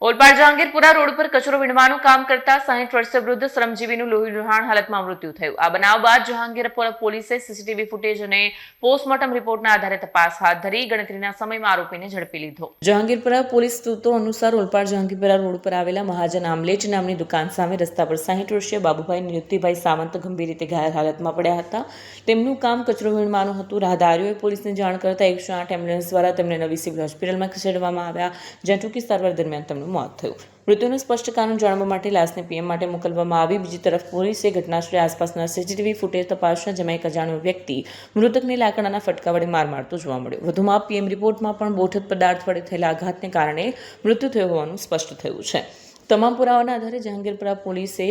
Olpad Jahangirpura road પર કચરો વીણવાનું કામ કરતા 60 વર્ષીય વૃદ્ધ શ્રમજીવીનું લોહી લુહાણ હાલતમાં મૃત્યુ થયું। આ બનાવ બાદ જહાંગીરપુરા પોલીસે સીસીટીવી ફૂટેજ અને પોસ્ટમોર્ટમ રિપોર્ટના આધારે તપાસ હાથ ધરી ગણતરીના સમયમાં આરોપીને ઝડપી લીધો। જહાંગીરપુરા પોલીસ સૂત્રો અનુસાર ઓલપાડ જહાંગીરપુરા રોડ પર આવેલા મહાજન આમલેચ નામની દુકાન સામે રસ્તા પર 60 વર્ષીય બાબુભાઈ નિયુક્તિભાઈ સાવંત ગંભીર રીતે ઘાયલ હાલતમાં પડ્યા હતા। તેમનું કામ કચરો વીણવાનું હતું। રાહદારીઓએ પોલીસને જાણ કરતા 108 એમ્બ્યુલન્સ દ્વારા તેમને નવી સિવિલ હોસ્પિટલમાં ખસેડવામાં આવ્યા, જ્યાં ટૂંકી સારવાર દરમિયાન તેમનું મોત થયું। મૃત્યુનું સ્પષ્ટ કારણ જાણવા માટે લાશને પીએમ માટે મોકલવામાં આવી। બીજી તરફ પોલીસે ઘટનાસ્થળે આસપાસના સીસીટીવી ફૂટેજ તપાસ્યા, જેમાં એક અજાણ્યો વ્યક્તિ મૃતકને લાકડાના ફટકા વડે માર મારતો જોવા મળ્યો। વધુમાં પીએમ રિપોર્ટમાં પણ બોથડ પદાર્થ વડે થયેલા આઘાતને કારણે મૃત્યુ થયું હોવાનું સ્પષ્ટ થયું છે। તમામ પુરાવાના આધારે જહાંગીરપુરા પોલીસે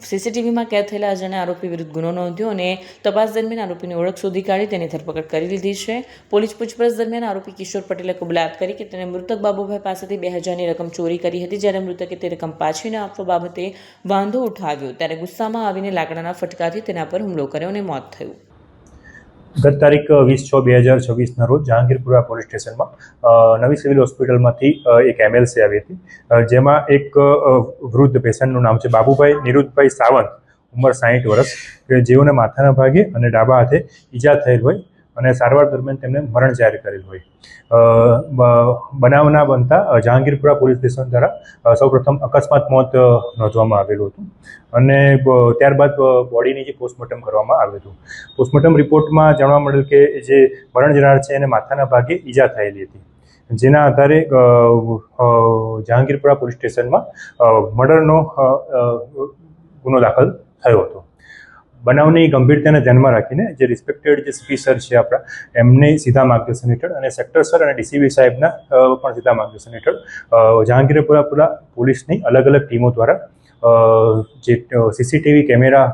સીસીટીવીમાં કેદ થયેલા અજાણ્યા આરોપી વિરુદ્ધ ગુનો નોંધ્યો અને તપાસ દરમિયાન આરોપીની ઓળખ શોધી કાઢી તેની ધરપકડ કરી લીધી છે। પોલીસ પૂછપરછ દરમિયાન આરોપી કિશોર પટેલે કબૂલાત કરી કે તેણે મૃતક બાબુભાઈ પાસેથી 2000ની રકમ ચોરી કરી હતી। જ્યારે મૃતકે તે રકમ પાછી ન આપવા બાબતે વાંધો ઉઠાવ્યો ત્યારે ગુસ્સામાં આવીને લાકડાના ફટકાથી તેના પર હુમલો કર્યો અને મોત થયું। ગત તારીખ 20/6/2026 રોજ જહાંગીરપુરા પોલીસ સ્ટેશનમાં નવી સિવિલ હોસ્પિટલમાંથી એક એમએલસી આવી હતી, જેમાં એક વૃદ્ધ પેશન્ટનું નામ છે બાબુભાઈ નિરુદ્ધભાઈ સાવંત, ઉંમર 60 વર્ષ, કે જેઓને માથાના ભાગે અને ડાબા હાથે ઈજા થયેલ હોય અને સારવાર દરમિયાન તેમને મરણ જાહેર કરેલ હોય। બનાવના બનતા જહાંગીરપુરા પોલીસ સ્ટેશન દ્વારા સૌપ્રથમ અકસ્માત મોત નોંધવામાં આવેલું હતું અને ત્યારબાદ બોડીની જે પોસ્ટમોર્ટમ કરવામાં આવ્યું હતું। પોસ્ટમોર્ટમ રિપોર્ટમાં જાણવા મળેલ કે જે મરણ જનાર છે એને માથાના ભાગે ઈજા થયેલી હતી, જેના આધારે જહાંગીરપુરા પોલીસ સ્ટેશનમાં મર્ડરનો ગુનો દાખલ થયો હતો। બનાવની ગંભીરતાને ધ્યાનમાં રાખીને જે રિસ્પેક્ટેડ જે સીપી સર છે આપણા, એમને સીધા માર્ગદર્શન હેઠળ અને સેક્ટર સર અને ડીસીબી સાહેબના પણ સીધા માર્ગદર્શન હેઠળ જહાંગીરપુરા પોલીસની અલગ અલગ ટીમો દ્વારા જે સીસીટીવી કેમેરા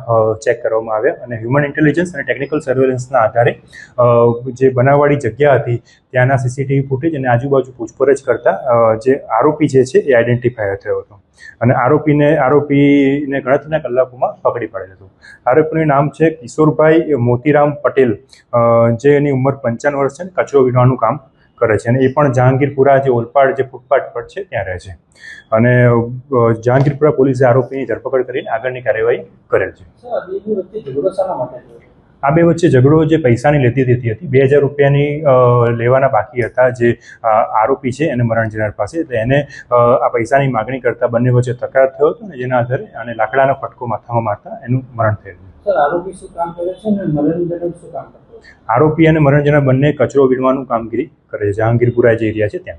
ચેક કરવામાં આવ્યા અને હ્યુમન ઇન્ટેલિજન્સ અને ટેકનિકલ સર્વેલન્સના આધારે જે બનાવવાળી જગ્યા હતી ત્યાંના સીસીટીવી ફૂટેજ અને આજુબાજુ પૂછપરછ કરતા જે આરોપી જે છે એ આઈડેન્ટિફાય થયો હતો અને આરોપીને ગણતરીના કલાકોમાં પકડી પાડેલ હતો। આરોપીનું નામ છે કિશોરભાઈ મોતીરામ પટેલ, જેની ઉંમર 55 વર્ષ છે, કચરો વીણવાનું કામ કરે છે અને એ પણ જહાંગીરપુરા જે ઓલપાડ જે ફૂટપાથ પર છે ત્યાં રહે છે અને જહાંગીરપુરા પોલીસે આરોપીની ધરપકડ કરીને આગળની કાર્યવાહી કરેલ છે। આ બે વચ્ચે ઝઘડો જે પૈસાની લેતી દેતી હતી, 2000 રૂપિયાની લેવાના બાકી હતા જે આરોપી છે એને મરણ જનાર પાસે, તો એને આ પૈસાની માગણી કરતા બંને વચ્ચે તકરાર થયો હતો અને જેના આધારે અને લાકડાનો ફટકો માથામાં મારતા એનું મરણ થયેલું। આરોપી અને મરણ જનાર બંને કચરો વીણવાનું કામગીરી કરે છે, જહાંગીરપુરા જે એરિયા છે ત્યાં।